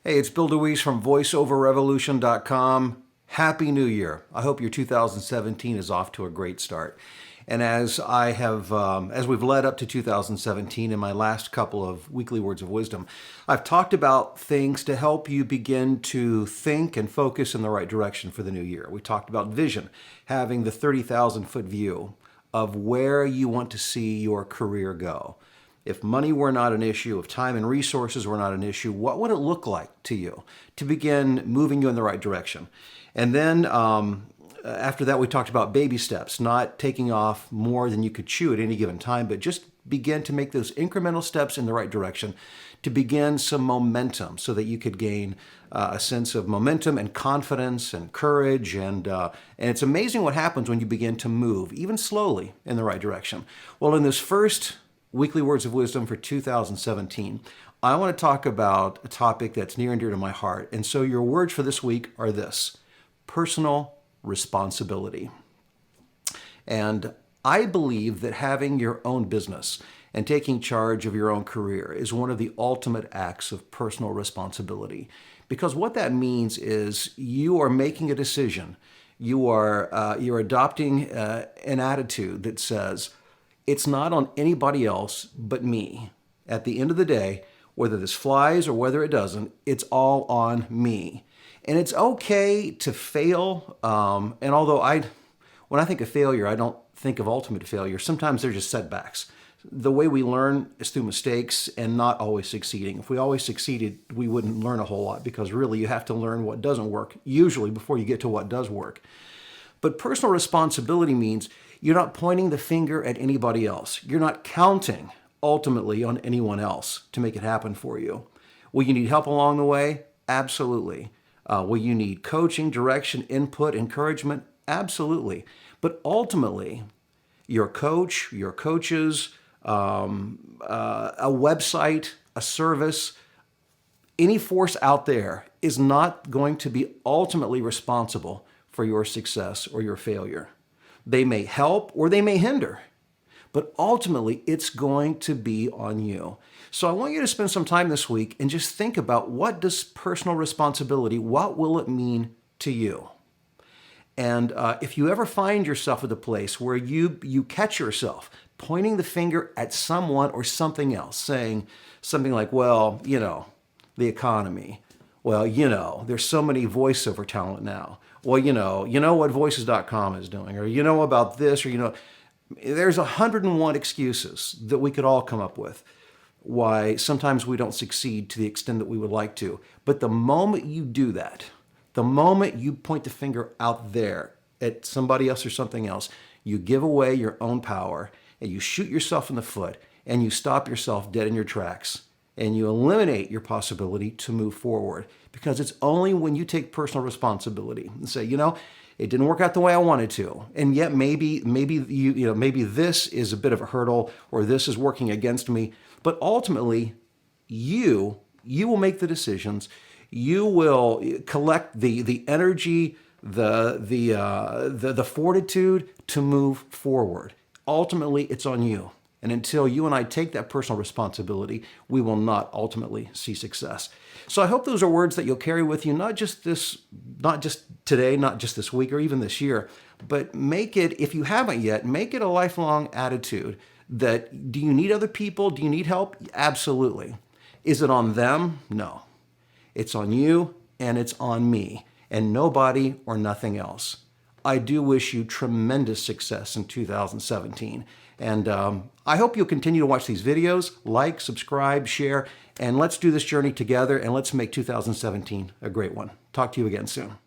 Hey, it's Bill DeWeese from VoiceOverRevolution.com. Happy New Year. I hope your 2017 is off to a great start. And as we've led up to 2017 in my last couple of weekly words of wisdom, I've talked about things to help you begin to think and focus in the right direction for the new year. We talked about vision, having the 30,000-foot view of where you want to see your career go. If money were not an issue, if time and resources were not an issue, what would it look like to you to begin moving you in the right direction? And then after that, we talked about baby steps, not taking off more than you could chew at any given time, but just begin to make those incremental steps in the right direction to begin some momentum so that you could gain a sense of momentum and confidence and courage. And it's amazing what happens when you begin to move, even slowly, in the right direction. Well, in this first Weekly Words of Wisdom for 2017, I want to talk about a topic that's near and dear to my heart. And so your words for this week are this: personal responsibility. And I believe that having your own business and taking charge of your own career is one of the ultimate acts of personal responsibility. Because what that means is you are making a decision. You're adopting an attitude that says, it's not on anybody else but me. At the end of the day, whether this flies or whether it doesn't, it's all on me. And it's okay to fail. And although when I think of failure, I don't think of ultimate failure. Sometimes they're just setbacks. The way we learn is through mistakes and not always succeeding. If we always succeeded, we wouldn't learn a whole lot, because really you have to learn what doesn't work, usually, before you get to what does work. But personal responsibility means you're not pointing the finger at anybody else. You're not counting ultimately on anyone else to make it happen for you. Will you need help along the way? Absolutely. Will you need coaching, direction, input, encouragement? Absolutely. But ultimately, your coach, your coaches, a website, a service, any force out there is not going to be ultimately responsible for your success or your failure. They may help or they may hinder, but ultimately it's going to be on you. So I want you to spend some time this week and just think about, what does personal responsibility, what will it mean to you? And if you ever find yourself at the place where you catch yourself pointing the finger at someone or something else, saying something like, well, the economy. Well, there's so many voiceover talent now. Well, you know what Voices.com is doing, or about this, or there's 101 excuses that we could all come up with why sometimes we don't succeed to the extent that we would like to. But the moment you do that, the moment you point the finger out there at somebody else or something else, you give away your own power, and you shoot yourself in the foot, and you stop yourself dead in your tracks, and you eliminate your possibility to move forward. Because it's only when you take personal responsibility and say, it didn't work out the way I wanted to, and yet maybe this is a bit of a hurdle, or this is working against me. But ultimately, you will make the decisions. You will collect the energy, the fortitude to move forward. Ultimately, it's on you. And until you and I take that personal responsibility, we will not ultimately see success. So I hope those are words that you'll carry with you, not just today, not just this week or even this year, but make it, if you haven't yet, make it a lifelong attitude that, do you need other people? Do you need help? Absolutely. Is it on them? No. It's on you, and it's on me, and nobody or nothing else. I do wish you tremendous success in 2017. And I hope you'll continue to watch these videos, like, subscribe, share, and let's do this journey together, and let's make 2017 a great one. Talk to you again soon.